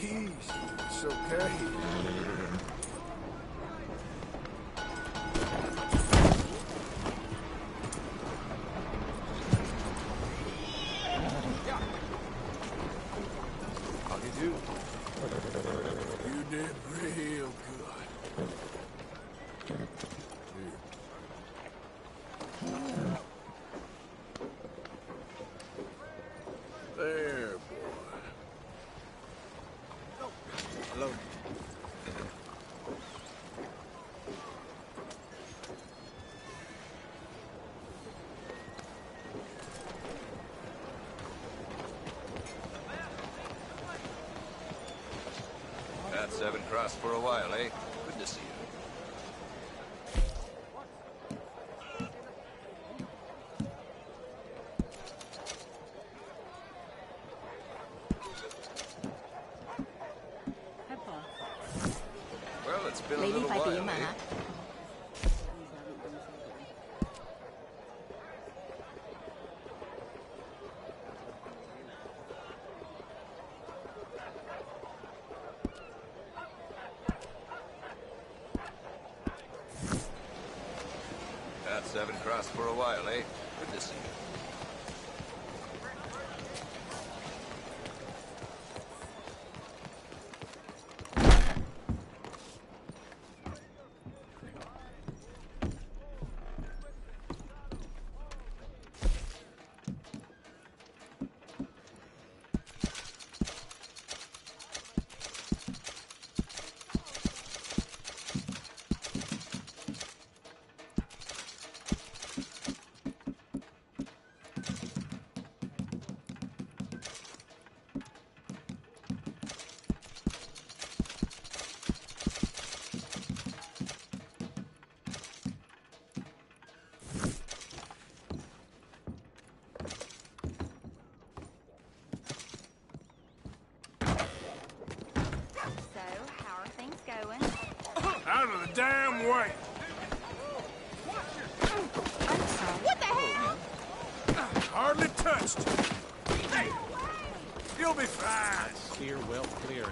Easy. It's okay. How do you do? You did real good. There, boy. Hello. At Seven Cross for a while, eh? Good to see you. Well, it's been a Lady little phải while, tiệm mà eh? hả? At Seven Cross for a while, eh? Good to see you. Out of the damn way! What the hell? Hardly touched. Hey! You'll be fine. Clear, well clear.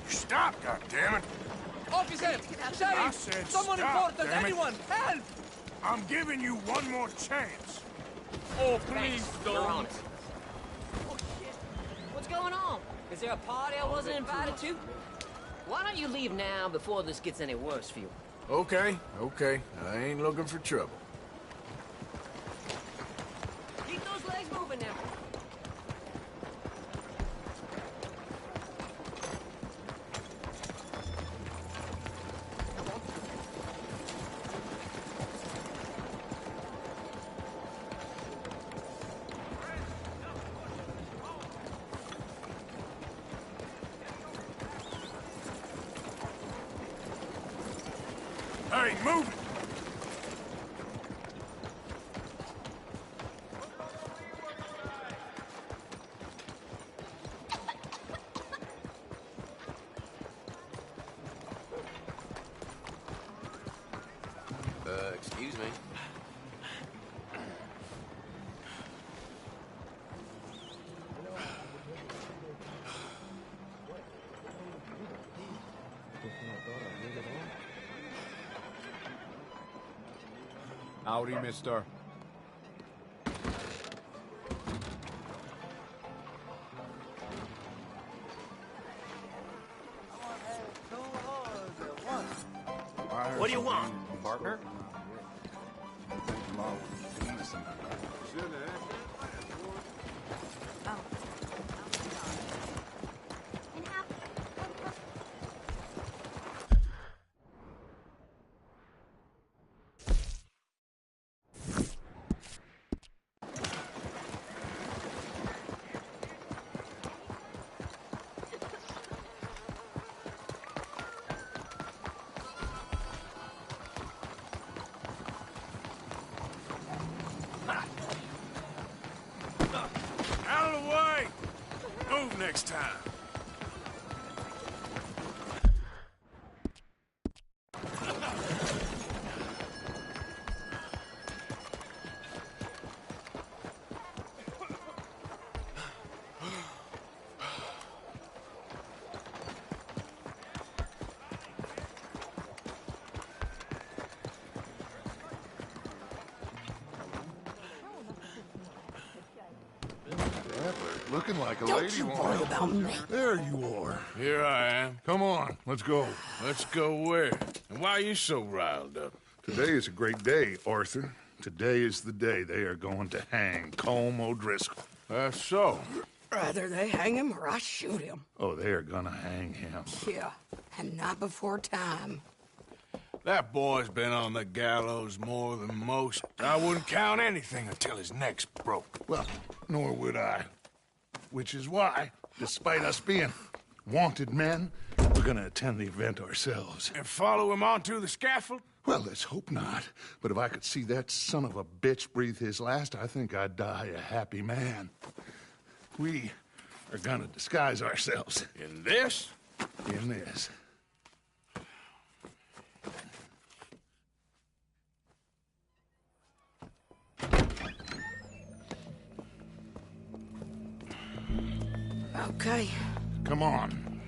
Stop, goddammit! Officer! I Sheriff! said Someone stop, important! damn it. Anyone! Help! I'm giving you one more chance. Oh, please You're don't! on it. Oh, shit. What's going on? Is there a party I wasn't invited to? Why don't you leave now before this gets any worse for you? Okay, okay. I ain't looking for trouble. Keep those legs moving now. Hey, move it! Excuse me. Howdy, mister. What do you want? Partner? next time. Looking like a Don't lady you won't worry help. about me. There you are. Here I am. Come on, let's go. Let's go where? And why are you so riled up? Today is a great day, Arthur. Today is the day they are going to hang Colm O'Driscoll. That's so. Rather they hang him or I shoot him. Oh, they are gonna hang him. Yeah, and not before time. That boy's been on the gallows more than most. I wouldn't count anything until his neck's broke. Well, nor would I. Which is why, despite us being wanted men, we're gonna attend the event ourselves. And follow him onto the scaffold? Well, let's hope not. But if I could see that son of a bitch breathe his last, I think I'd die a happy man. We are gonna disguise ourselves In this? in this. Okay. Come on.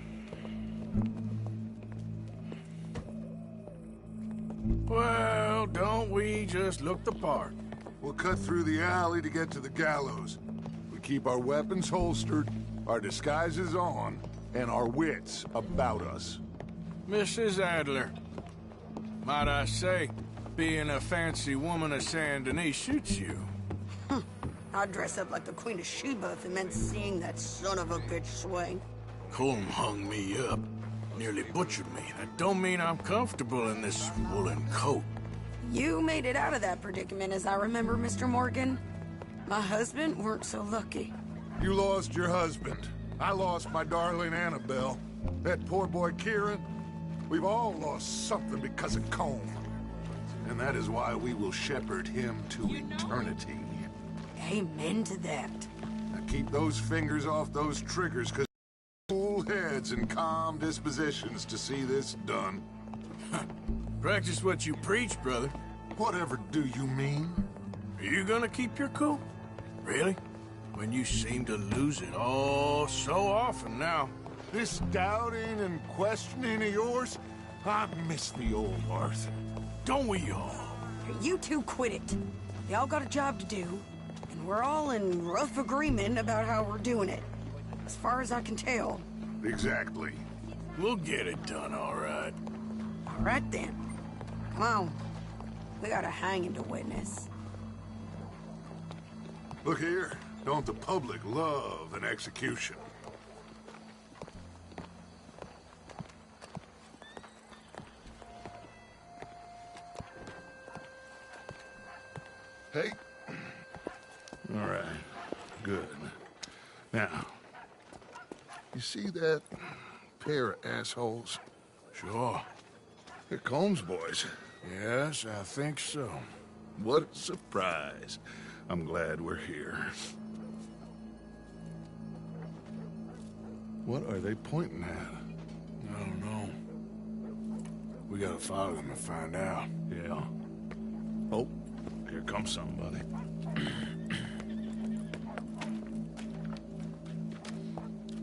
Well, don't we just look the part? We'll cut through the alley to get to the gallows. We keep our weapons holstered, our disguises on, and our wits about us. Mrs. Adler, might I say, being a fancy woman of Saint Denis shoots you. I'd dress up like the Queen of Sheba if it meant seeing that son of a bitch swing. Colm hung me up, nearly butchered me. That don't mean I'm comfortable in this woolen coat. You made it out of that predicament, as I remember, Mr. Morgan. My husband weren't so lucky. You lost your husband. I lost my darling Annabelle. That poor boy Kieran. We've all lost something because of Colm. And that is why we will shepherd him to eternity. Amen to that. Now keep those fingers off those triggers, because cool heads and calm dispositions to see this done. Practice what you preach, brother. Whatever do you mean? Are you gonna keep your cool? Really? When you seem to lose it all so often now. This doubting and questioning of yours, I miss the old Arthur. Don't we all? You two quit it. Y'all got a job to do, and we're all in rough agreement about how we're doing it. As far as I can tell. Exactly. We'll get it done, all right. All right then. Come on. We got a hanging to witness. Look here, don't the public love an execution? Hey. All right, good. Now, you see that pair of assholes? Sure. They're Colm's boys. Yes, I think so. What a surprise. I'm glad we're here. What are they pointing at? I don't know. We gotta follow them and find out. Yeah. Oh, here comes somebody.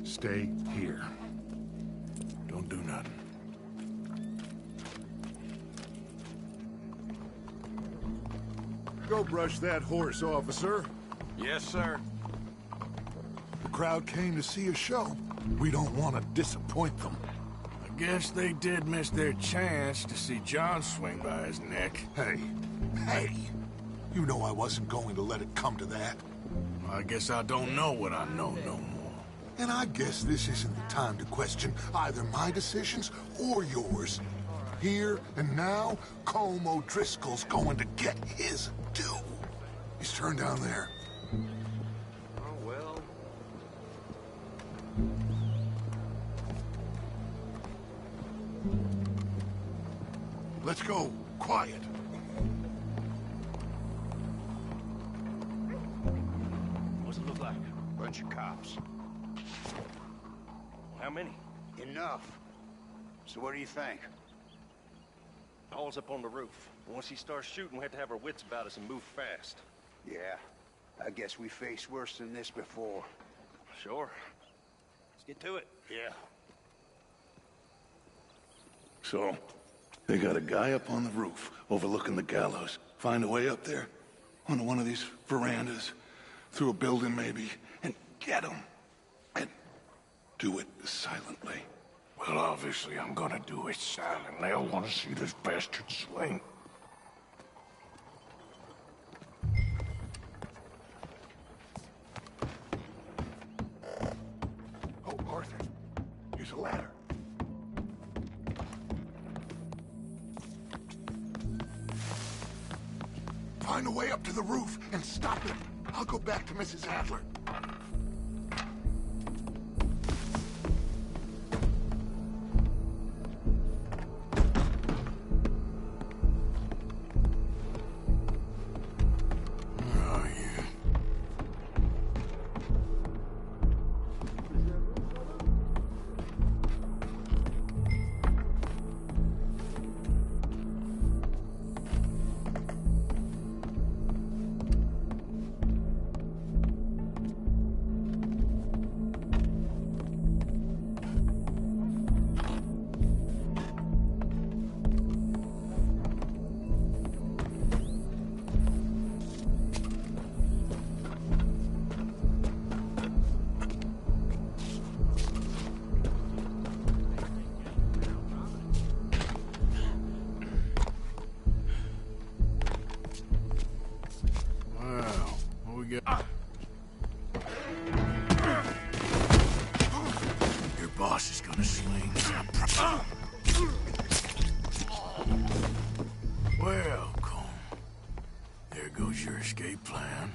Stay here. Don't do nothing. Go brush that horse, officer. Yes, sir. The crowd came to see a show. We don't want to disappoint them. I guess they did miss their chance to see John swing by his neck. Hey, you know I wasn't going to let it come to that. I guess I don't know what I know no more. And I guess this isn't the time to question either my decisions or yours. Here and now, Colm O'Driscoll's going to get his due. He's turned down there. Oh, well. Let's go. Quiet. What's it look like? Bunch of cops. How many? Enough. So what do you think? All's up on the roof. Once he starts shooting, we have to have our wits about us and move fast. Yeah, I guess we faced worse than this before. Sure. Let's get to it. Yeah. So, they got a guy up on the roof overlooking the gallows. Find a way up there, onto one of these verandas, through a building maybe, and get him. And do it silently. Well, obviously I'm gonna do it silently. I want to see this bastard swing. Oh, Arthur, here's a ladder. Find a way up to the roof and stop him. I'll go back to Mrs. Adler. Your boss is gonna swing. Well, Colm, there goes your escape plan.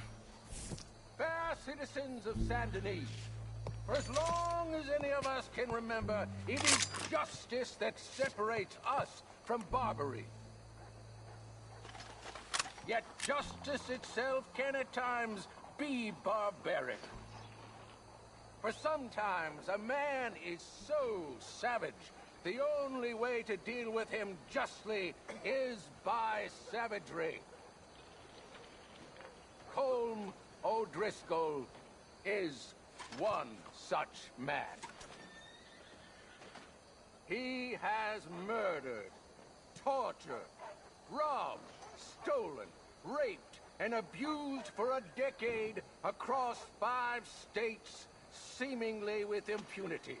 Fair citizens of Saint Denis, for as long as any of us can remember, it is justice that separates us from Barbary. Yet justice itself can at times be barbaric. For sometimes a man is so savage, the only way to deal with him justly is by savagery. Colm O'Driscoll is one such man. He has murdered, tortured, robbed, stolen, raped, and abused for a decade across 5 states, seemingly with impunity.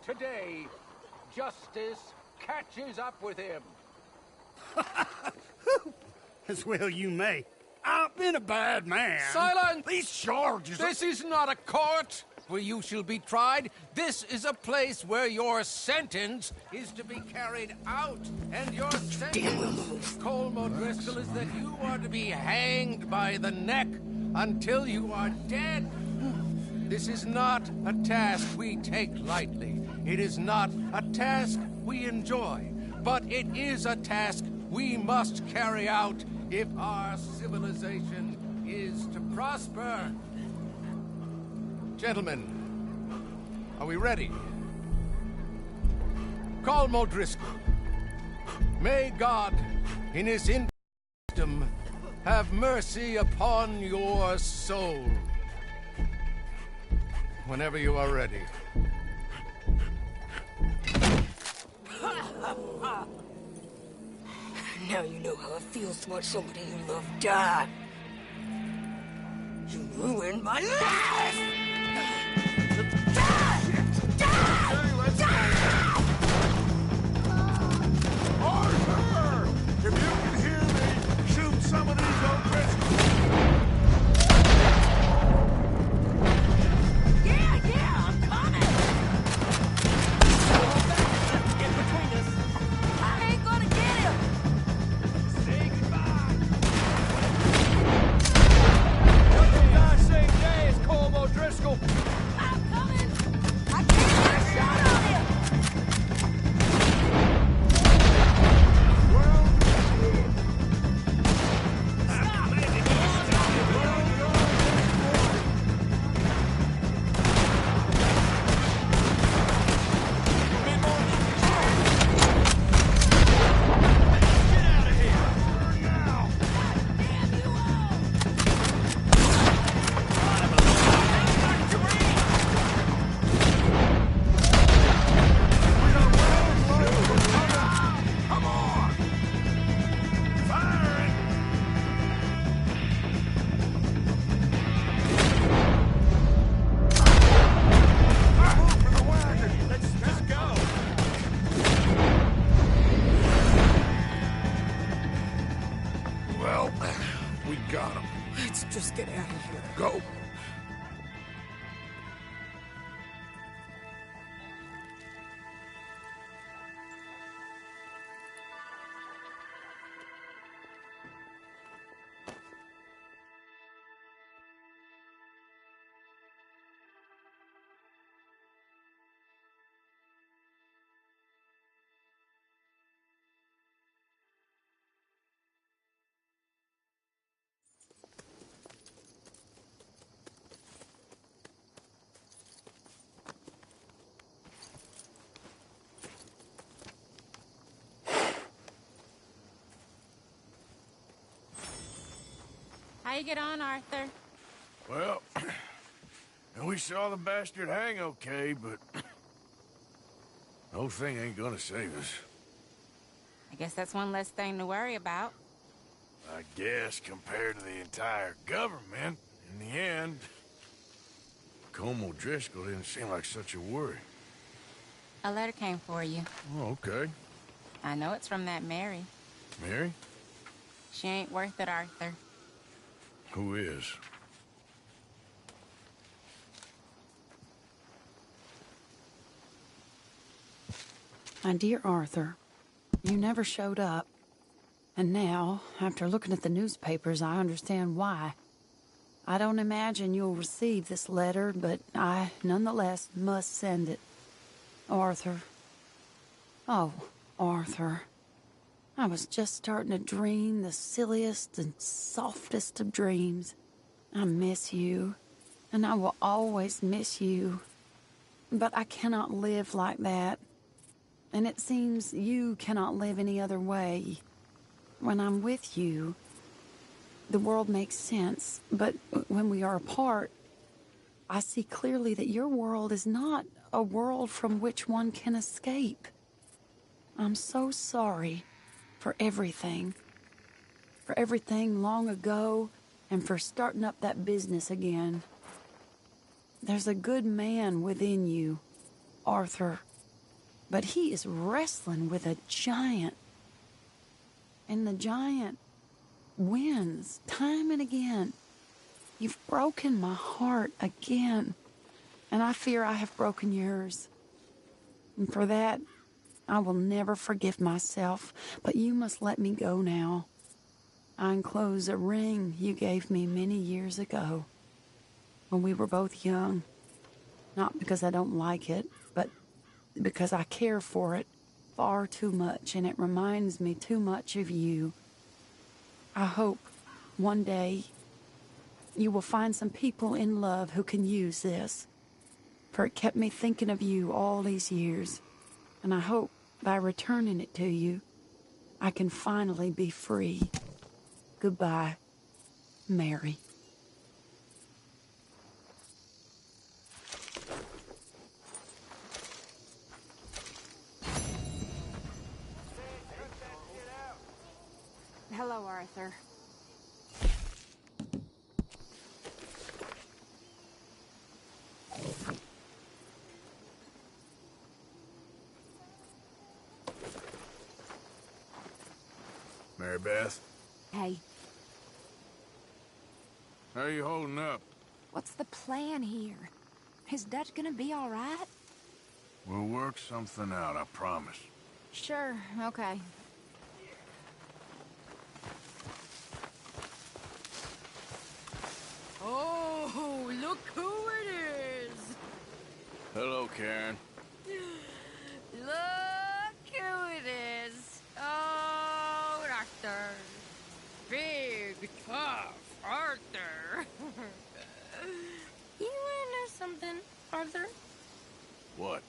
Today, justice catches up with him. As well you may. I've been a bad man. Silence! These charges... This is not a court where you shall be tried. This is a place where your sentence is to be carried out. And your sentence, Colm O'Driscoll, is that you are to be hanged by the neck until you are dead. This is not a task we take lightly. It is not a task we enjoy. But it is a task we must carry out if our civilization is to prosper. Gentlemen, are we ready? Colm O'Driscoll, may God, in his infinite wisdom, have mercy upon your soul. Whenever you are ready. Now you know how it feels to watch somebody you love die. You ruined my life! Arthur! If you can hear me, shoot some of these O'Driscolls! Yeah, I'm coming! Get between us. I ain't gonna get him! Say goodbye. What did I say today is Colm O'Driscoll? get out of here. Go. How you get on, Arthur? Well, we saw the bastard hang okay, but the whole thing ain't gonna save us. I guess that's one less thing to worry about. I guess compared to the entire government, in the end, Colm O'Driscoll didn't seem like such a worry. A letter came for you. Oh, okay. I know it's from that Mary. Mary? She ain't worth it, Arthur. Who is? My dear Arthur, you never showed up. And now, after looking at the newspapers, I understand why. I don't imagine you'll receive this letter, but I, nonetheless, must send it. Arthur. Oh, Arthur. I was just starting to dream the silliest and softest of dreams. I miss you, and I will always miss you. But I cannot live like that. And it seems you cannot live any other way. When I'm with you, the world makes sense, but when we are apart, I see clearly that your world is not a world from which one can escape. I'm so sorry for everything long ago, and for starting up that business again. There's a good man within you, Arthur, but he is wrestling with a giant. And the giant wins time and again. You've broken my heart again, and I fear I have broken yours. And for that, I will never forgive myself, but you must let me go now. I enclose a ring you gave me many years ago, when we were both young. Not because I don't like it, but because I care for it far too much, and it reminds me too much of you. I hope one day you will find some people in love who can use this, for it kept me thinking of you all these years, and I hope by returning it to you, I can finally be free. Goodbye, Mary. Hello, Arthur. Mary Beth, Hey, how you holding up? what's the plan here? Is Dutch gonna be all right? We'll work something out, I promise. Sure, okay. Oh, look who it is! Hello, Karen. Look who it is! Oh, Arthur. Big, tough Arthur. You wanna know something, Arthur? What?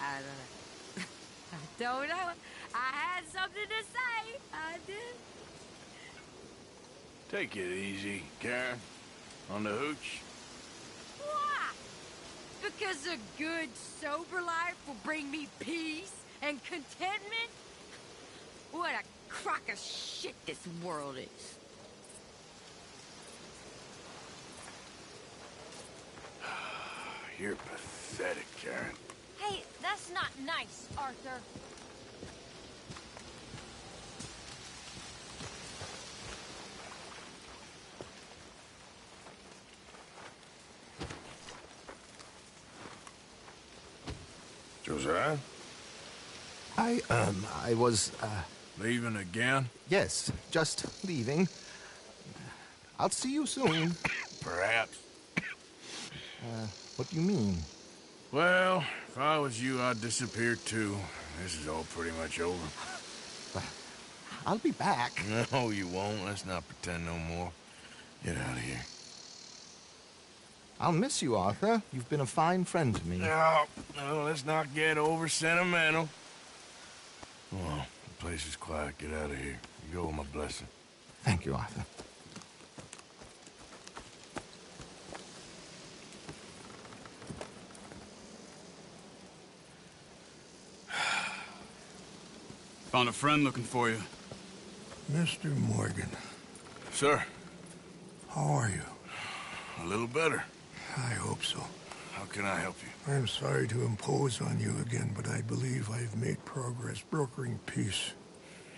I don't know. I had something to say. I did. Take it easy, Karen. On the hooch. Why? Because a good, sober life will bring me peace and contentment? What a crock of shit this world is. You're pathetic, Karen. Hey, that's not nice, Arthur. Was I? I was, Leaving again? yes, just leaving. I'll see you soon. Perhaps. What do you mean? Well, if I was you, I'd disappear too. This is all pretty much over. I'll be back. No, you won't. Let's not pretend no more. Get out of here. I'll miss you, Arthur. You've been a fine friend to me. No, let's not get over sentimental. Well, the place is quiet. Get out of here. You go with my blessing. Thank you, Arthur. Found a friend looking for you. Mr. Morgan. Sir. How are you? A little better. I hope so. How can I help you? I'm sorry to impose on you again, but I believe I've made progress brokering peace.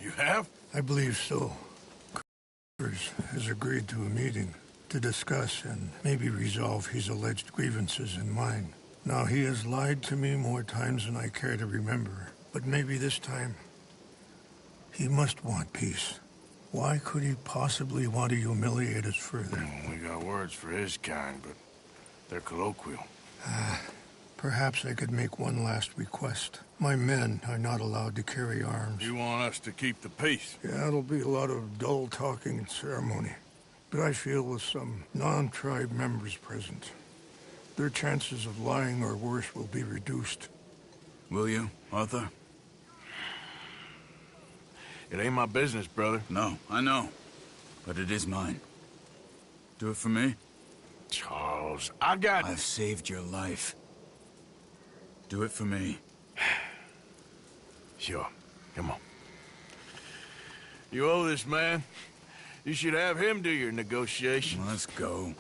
You have? I believe so. Chris has agreed to a meeting to discuss and maybe resolve his alleged grievances and mine. Now, he has lied to me more times than I care to remember, but maybe this time he must want peace. Why could he possibly want to humiliate us further? We got words for his kind, but they're colloquial. Perhaps I could make one last request. My men are not allowed to carry arms. You want us to keep the peace? Yeah, it'll be a lot of dull talking and ceremony. But I feel with some non-tribe members present, their chances of lying or worse will be reduced. Will you, Arthur? It ain't my business, brother. No, I know. But it is mine. Do it for me? Charles, I've saved your life. Do it for me. Sure. Come on. You owe this man. You should have him do your negotiation. Let's go.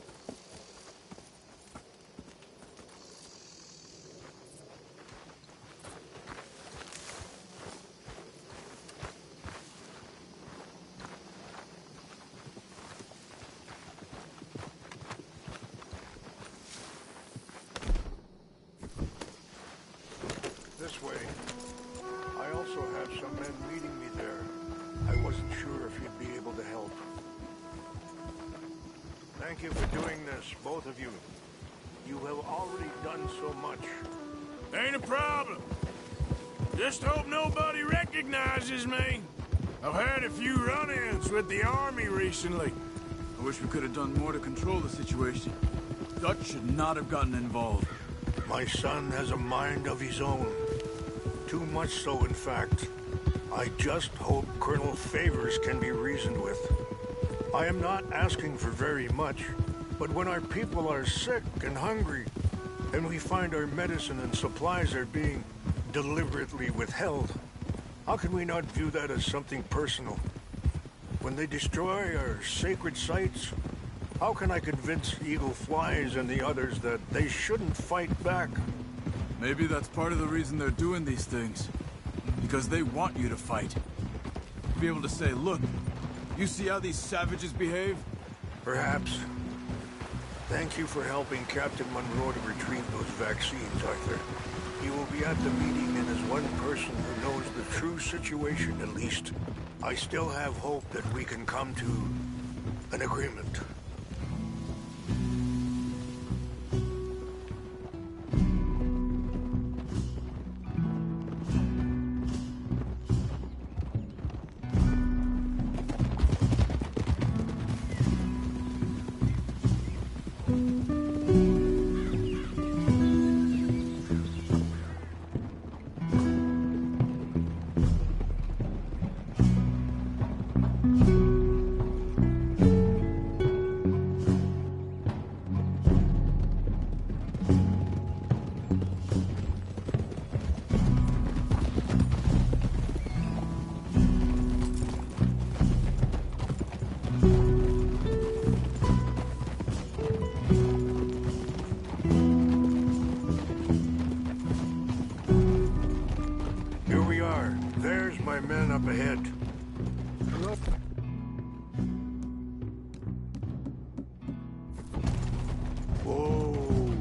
This way. I also have some men meeting me there. I wasn't sure if you'd be able to help. Thank you for doing this, both of you. You have already done so much. Ain't a problem. Just hope nobody recognizes me. I've had a few run-ins with the army recently. I wish we could have done more to control the situation. Dutch should not have gotten involved. My son has a mind of his own. Too much so, in fact. I just hope Colonel Favors can be reasoned with. I am not asking for very much, but when our people are sick and hungry, and we find our medicine and supplies are being deliberately withheld, how can we not view that as something personal? When they destroy our sacred sites, how can I convince Eagle Flies and the others that they shouldn't fight back? Maybe that's part of the reason they're doing these things. Because they want you to fight. To be able to say, look, you see how these savages behave? Perhaps. Thank you for helping Captain Monroe to retrieve those vaccines, Arthur. He will be at the meeting and is one person who knows the true situation, at least. I still have hope that we can come to an agreement. Here we are. There's my men up ahead. Look. Whoa.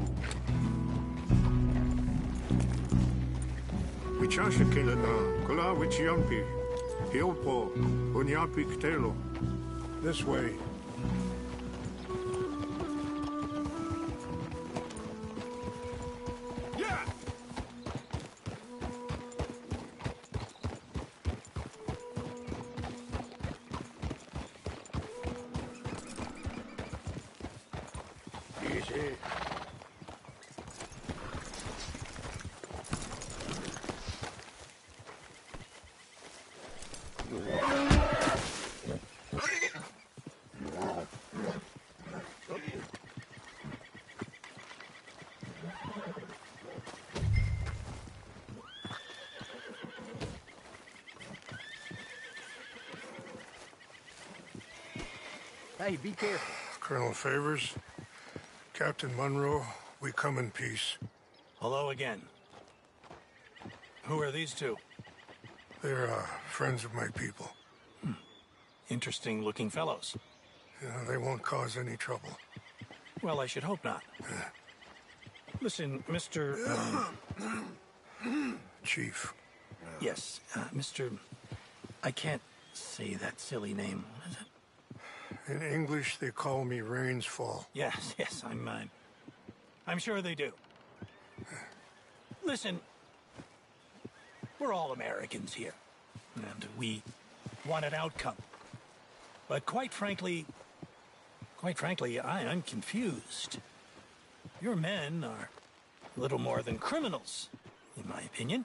This way. Yeah! Easy. Hey, be careful. Colonel Favors, Captain Monroe, we come in peace. Hello again. Who are these two? They're friends of my people. Interesting looking fellows. Yeah, they won't cause any trouble. Well, I should hope not. Listen, Mr. Chief. Yes, Mr. I can't say that silly name, is it? In English, they call me Rainsfall. Yes, I'm sure they do. Listen, we're all Americans here, and we want an outcome. But quite frankly, I'm confused. Your men are little more than criminals, in my opinion.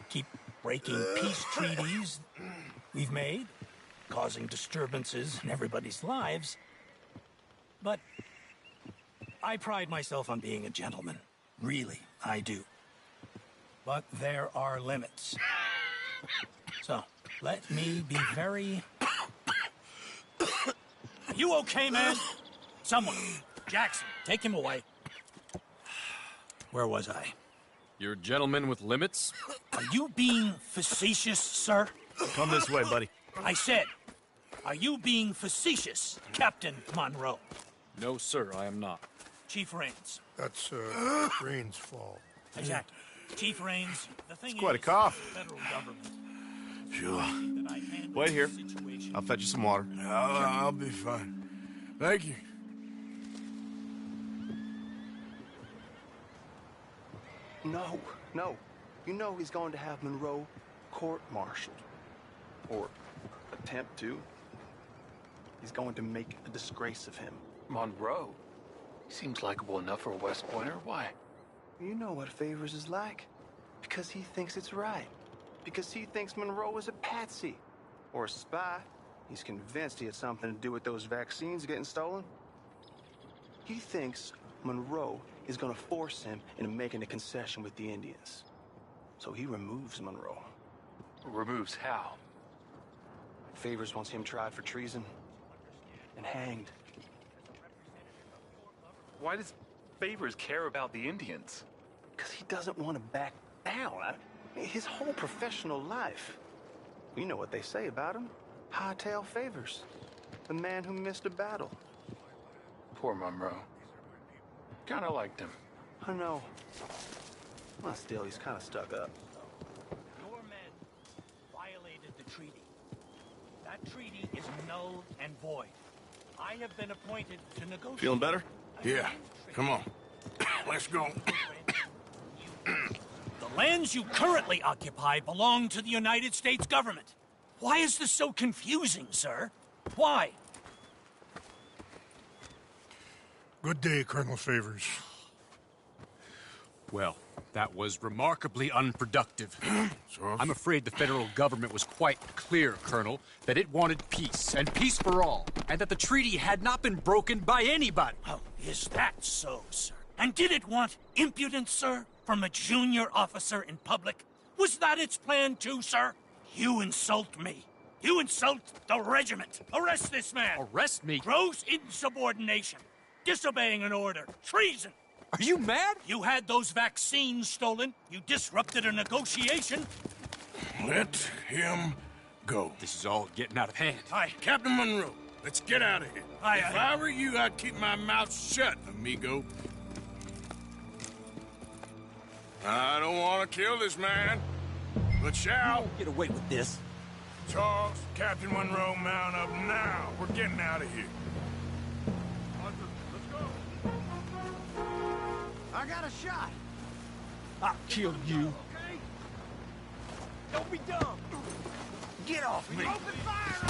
Keep breaking peace treaties we've made, causing disturbances in everybody's lives. But I pride myself on being a gentleman. Really, I do. But there are limits. So, let me be very... Are you okay, man? Someone. Jackson, take him away. Where was I? You're a gentleman with limits? Are you being facetious, sir? Come this way, buddy. I said, are you being facetious, Captain Monroe? No, sir, I am not. Chief Rains. That's, Rains' fault. Exactly. Chief Rains, the thing It's quite a is, cough. the federal government. Sure. Wait here. I'll fetch you some water. I'll be fine. Thank you. No. You know he's going to have Monroe court-martialed. Or attempt to. He's going to make a disgrace of him. Monroe? He seems likable enough for a West Pointer. Why? You know what Favors is like. Because he thinks it's right. Because he thinks Monroe is a patsy. Or a spy. He's convinced he had something to do with those vaccines getting stolen. He thinks Monroe is going to force him into making a concession with the Indians. So he removes Monroe. Removes how? Favors wants him tried for treason and hanged. Why does Favors care about the Indians? Because he doesn't want to back down. His whole professional life. You know what they say about him. Hightail Favors. The man who missed a battle. Poor Monroe. Kinda liked him. I know. Well, still, he's kind of stuck up. Your men violated the treaty. That treaty is null and void. I have been appointed to negotiate. Feeling better? Yeah. Come on. Let's go. The lands you currently occupy belong to the United States government. Why is this so confusing, sir? Why? Good day, Colonel Favors. Well, that was remarkably unproductive. I'm afraid the federal government was quite clear, Colonel, that it wanted peace, and peace for all, and that the treaty had not been broken by anybody. Oh, is that so, sir? And did it want impudence, sir, from a junior officer in public? Was that its plan too, sir? You insult me. You insult the regiment. Arrest this man. Arrest me? Gross insubordination. Disobeying an order. Treason. Are you mad? You had those vaccines stolen. You disrupted a negotiation. Let him go. This is all getting out of hand. Aye. Captain Monroe, let's get out of here. Aye, if I were you, I'd keep my mouth shut, amigo. I don't want to kill this man. But shall... Get away with this. Charles, Captain Monroe, mount up now. We're getting out of here. I got a shot. I'll kill you. Don't be dumb. Get off me. Open fire!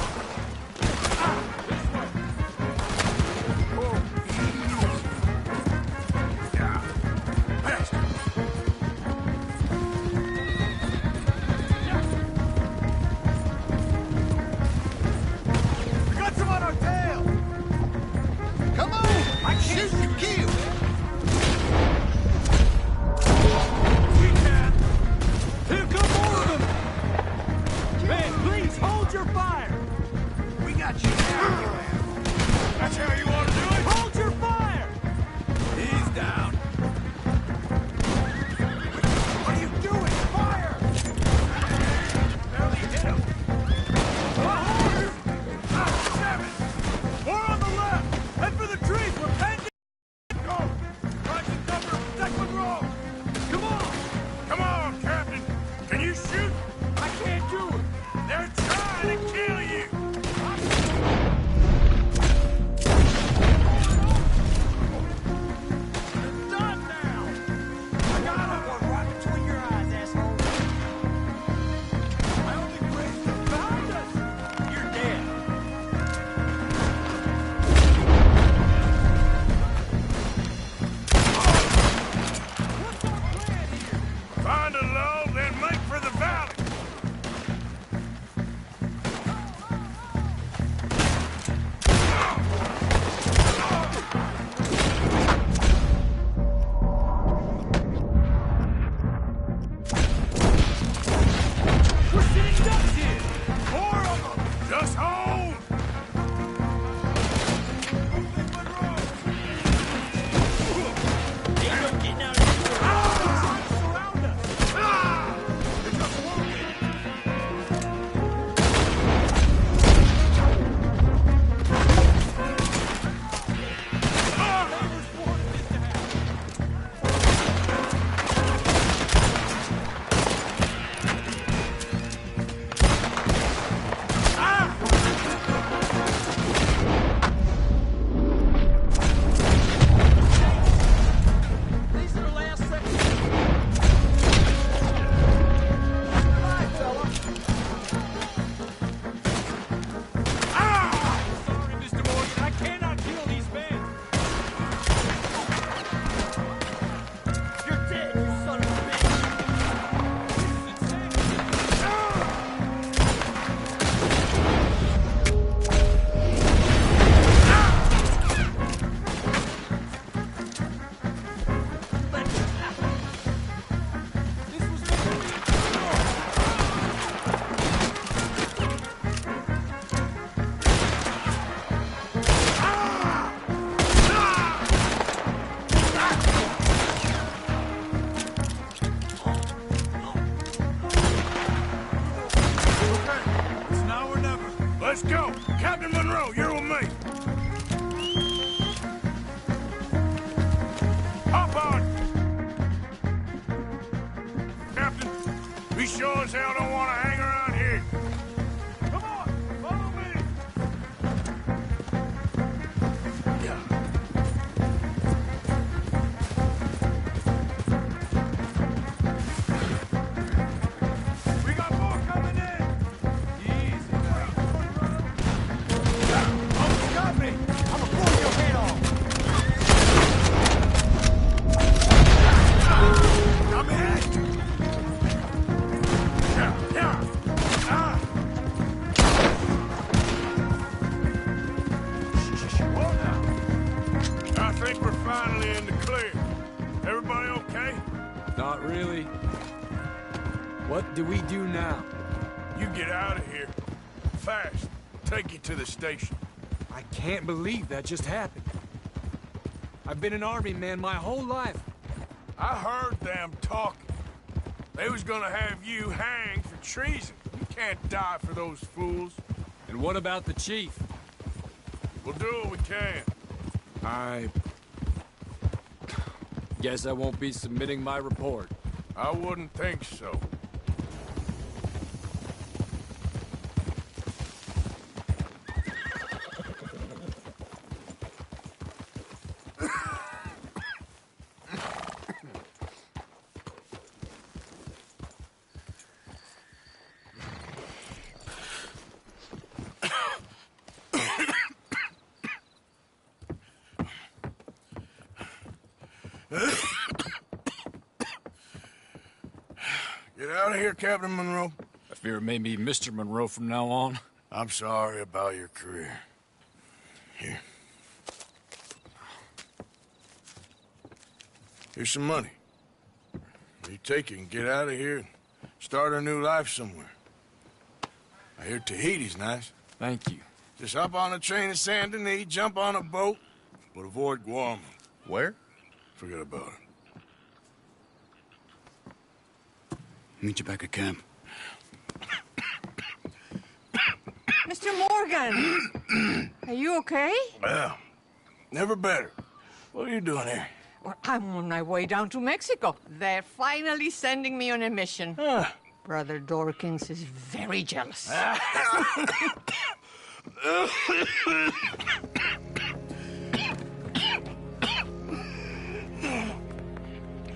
We got some on our tail. Come on. I can't shoot, you kill. Here come more of them! Man, please hold your fire! We got you now. That's how you want to do it? Hold your fire! He's down. What are you doing? Fire! Barely hit him. More on the left! Head for the trees! We're pending! Go! Try to cover! Protect Monroe! Come on! Come on, Captain! Can you shoot? I can't do it! They're trying to kill you! It's done now! I got one right between your eyes, asshole! I only braced them behind us! You're dead! What's our plan here? Find a lull, then make for the valley! We're sitting ducks here! More of them! Just hold! Ain't no getting out of this! Surround us! These are the last seconds. Bye, fella. Sorry, Mr. Morgan. I cannot kill these men. You're dead, you son of a bitch. This is insane. This was meant to be. It's now or never. Let's go! Captain Monroe, you're with me! Hop on! Captain, we sure as hell don't want to hang around here. Come on, follow me! Yeah. We got more coming in! Easy now. Oh, you got me! I'ma blow your head off! Come in! Yeah, yeah! Ah! Whoa now! I think we're finally in the clear. Everybody okay? Not really. What do we do now? You get out of here. Fast. Take you to the station. I can't believe that just happened. I've been an army man my whole life. I heard them talking. They was gonna have you hanged for treason. You can't die for those fools. And what about the chief? We'll do what we can. I guess I won't be submitting my report. I wouldn't think so. hear, Captain Monroe? I fear it may be Mr. Monroe from now on. I'm sorry about your career. Here. Here's some money. You take it and get out of here and start a new life somewhere. I hear Tahiti's nice. Thank you. Just hop on a train to Saint Denis, jump on a boat, but avoid Guam. Where? Forget about it. Meet you back at camp. Mr. Morgan! Are you okay? Well, never better. What are you doing here? Well, I'm on my way down to Mexico. They're finally sending me on a mission. Brother Dorkins is very jealous.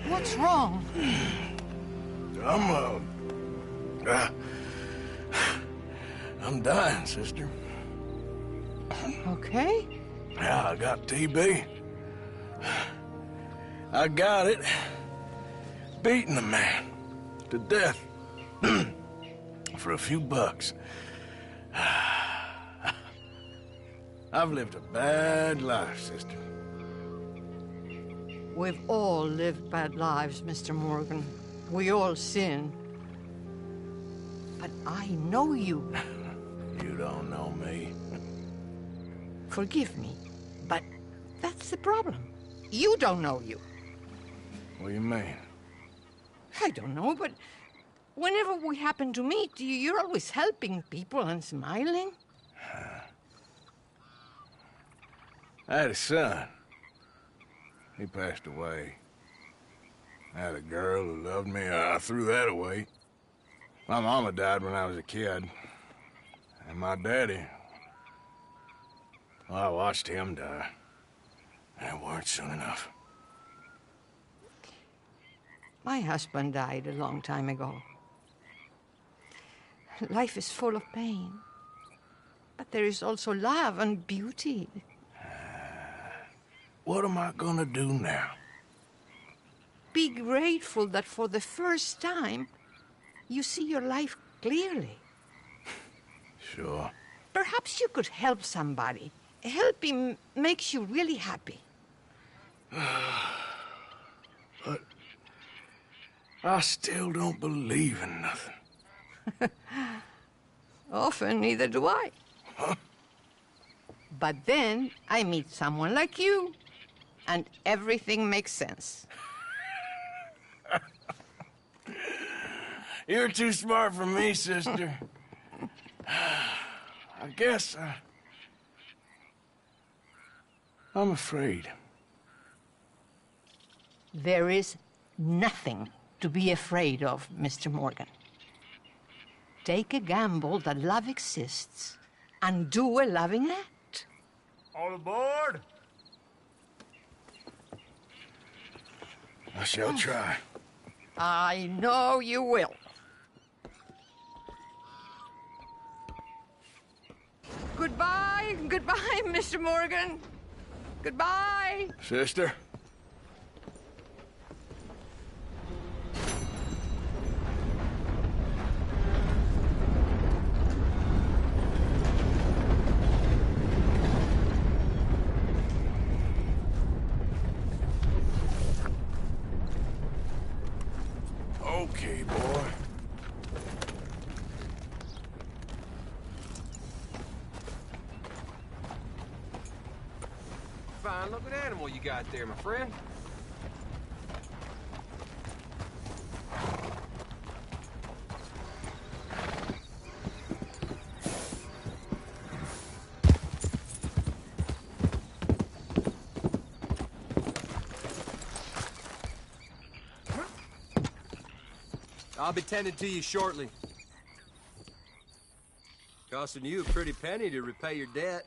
What's wrong? I'm dying, sister. Okay. Yeah, I got TB. I got it. Beating a man to death for a few bucks. I've lived a bad life, sister. We've all lived bad lives, Mr. Morgan. We all sin. But I know you. You don't know me. Forgive me, but that's the problem. You don't know you. What do you mean? I don't know, but whenever we happen to meet, you're always helping people and smiling. I had a son. He passed away. I had a girl who loved me. I threw that away. My mama died when I was a kid. And my daddy, well, I watched him die. And it weren't soon enough. My husband died a long time ago. Life is full of pain. But there is also love and beauty. What am I gonna do now? Be grateful that for the first time, you see your life clearly. Sure. Perhaps you could help somebody. Helping makes you really happy. But I still don't believe in nothing. Often, neither do I. Huh? But then I meet someone like you, and everything makes sense. You're too smart for me, sister. I guess I'm afraid. There is nothing to be afraid of, Mr. Morgan. Take a gamble that love exists and do a loving act. All aboard! I shall try. I know you will. Goodbye, goodbye, Mr. Morgan. Goodbye. Sister? Okay, boy. Fine looking animal you got there, my friend. I'll be tending to you shortly. Costing you a pretty penny to repay your debt.